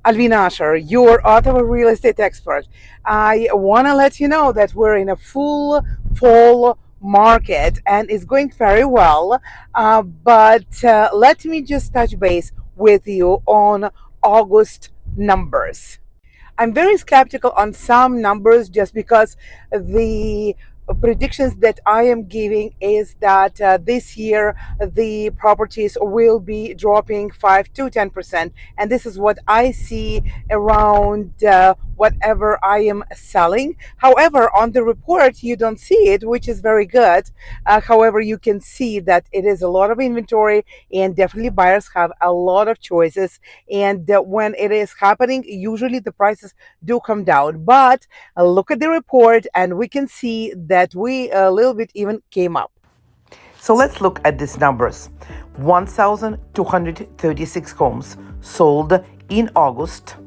Alvina, your Ottawa real estate expert. I want to let you know that we're in a full fall market and it's going very well. But let me just touch base with you on August numbers. I'm very skeptical on some numbers just because the predictions that I am giving is that this year the properties will be dropping 5 to 10%, and this is what I see around whatever I am selling. However, on the report you don't see it, which is very good. However, you can see that it is a lot of inventory, and definitely buyers have a lot of choices, and when it is happening, usually the prices do come down. But look at the report and we can see that we a little bit even came up. So let's look at these numbers. 1,236 homes sold in August.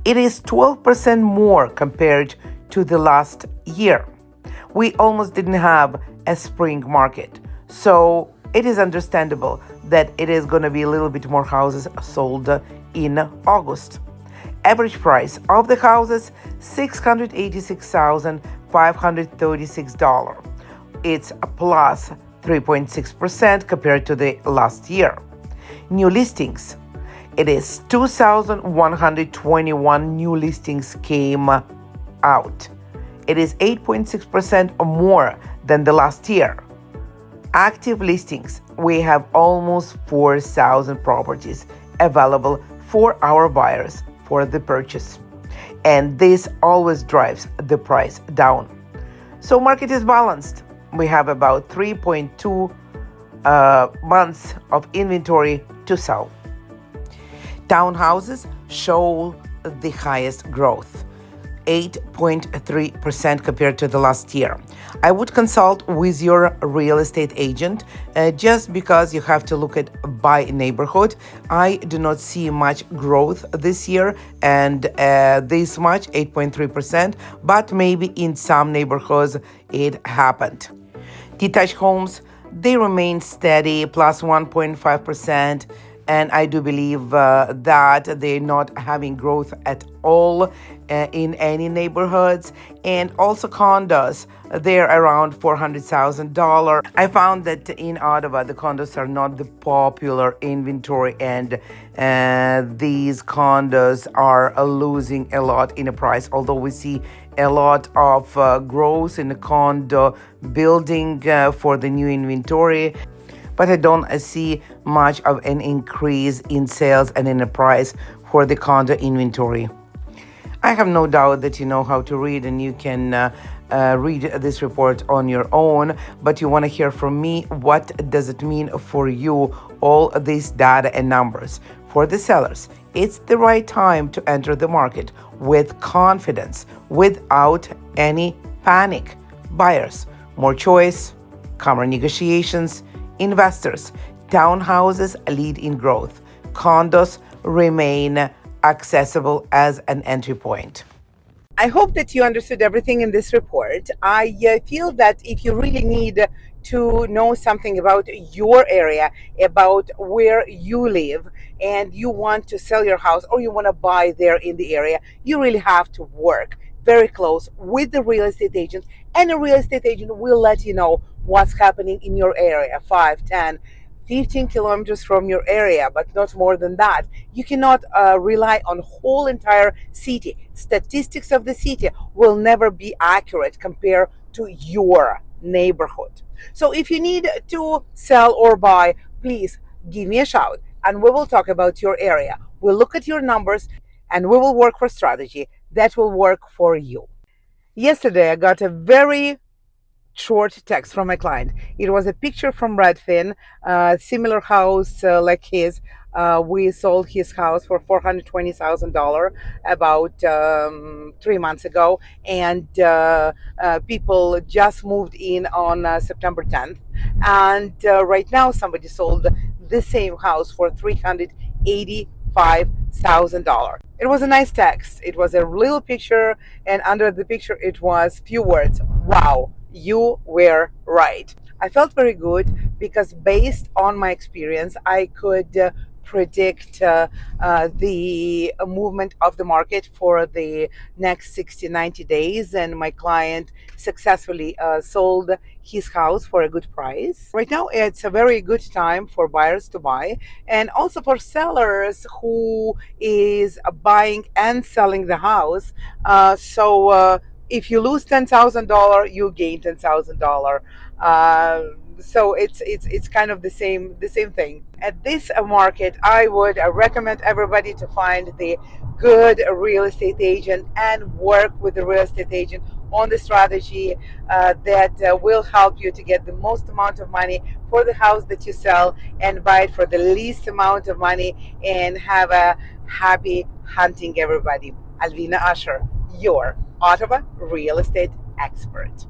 It is 12% more compared to the last year. We almost didn't have a spring market, so it is understandable that it is going to be a little bit more houses sold in August. Average price of the houses, $686,536. It's a plus 3.6% compared to the last year. New listings, it is 2,121 new listings came out. It is 8.6% more than the last year. Active listings, we have almost 4,000 properties available for our buyers for the purchase. And this always drives the price down. So market is balanced. We have about 3.2 months of inventory to sell. Townhouses show the highest growth, 8.3% compared to the last year. I would consult with your real estate agent just because you have to look at by neighborhood. I do not see much growth this year and this much, 8.3%, but maybe in some neighborhoods it happened. Detached homes, they remain steady, plus 1.5%. And I do believe that they're not having growth at all in any neighborhoods. And also condos, they're around $400,000. I found that in Ottawa, the condos are not the popular inventory, and these condos are losing a lot in the price, although we see a lot of growth in the condo building for the new inventory. But I don't see much of an increase in sales and in the price for the condo inventory. I have no doubt that you know how to read and you can read this report on your own, but you want to hear from me what does it mean for you, all these data and numbers. For the sellers, it's the right time to enter the market with confidence, without any panic. Buyers, more choice, calmer negotiations. Investors, townhouses lead in growth. Condos remain accessible as an entry point. I hope that you understood everything in this report. I feel that if you really need to know something about your area, about where you live, and you want to sell your house or you want to buy there in the area, you really have to work very close with the real estate agent, and a real estate agent will let you know what's happening in your area, 5, 10, 15 kilometers from your area, but not more than that. You cannot rely on whole entire city. Statistics of the city will never be accurate compared to your neighborhood. So if you need to sell or buy, please give me a shout and we will talk about your area. We'll look at your numbers and we will work for strategy that will work for you. Yesterday, I got a very short text from my client. It was a picture from Redfin, similar house like his. We sold his house for $420,000 about 3 months ago, and people just moved in on September 10th. And right now, somebody sold the same house for $385,000. It was a nice text. It was a little picture, and under the picture, it was few words. Wow, you were right. I felt very good because based on my experience, I could predict the movement of the market for the next 60, 90 days. And my client successfully sold his house for a good price. Right now, it's a very good time for buyers to buy, and also for sellers who is buying and selling the house. If you lose $10,000, you gain $10,000. So it's kind of the same thing. At this market, I would recommend everybody to find the good real estate agent and work with the real estate agent on the strategy that will help you to get the most amount of money for the house that you sell, and buy it for the least amount of money, and have a happy hunting, everybody. Alvina Usher, your Ottawa real estate expert.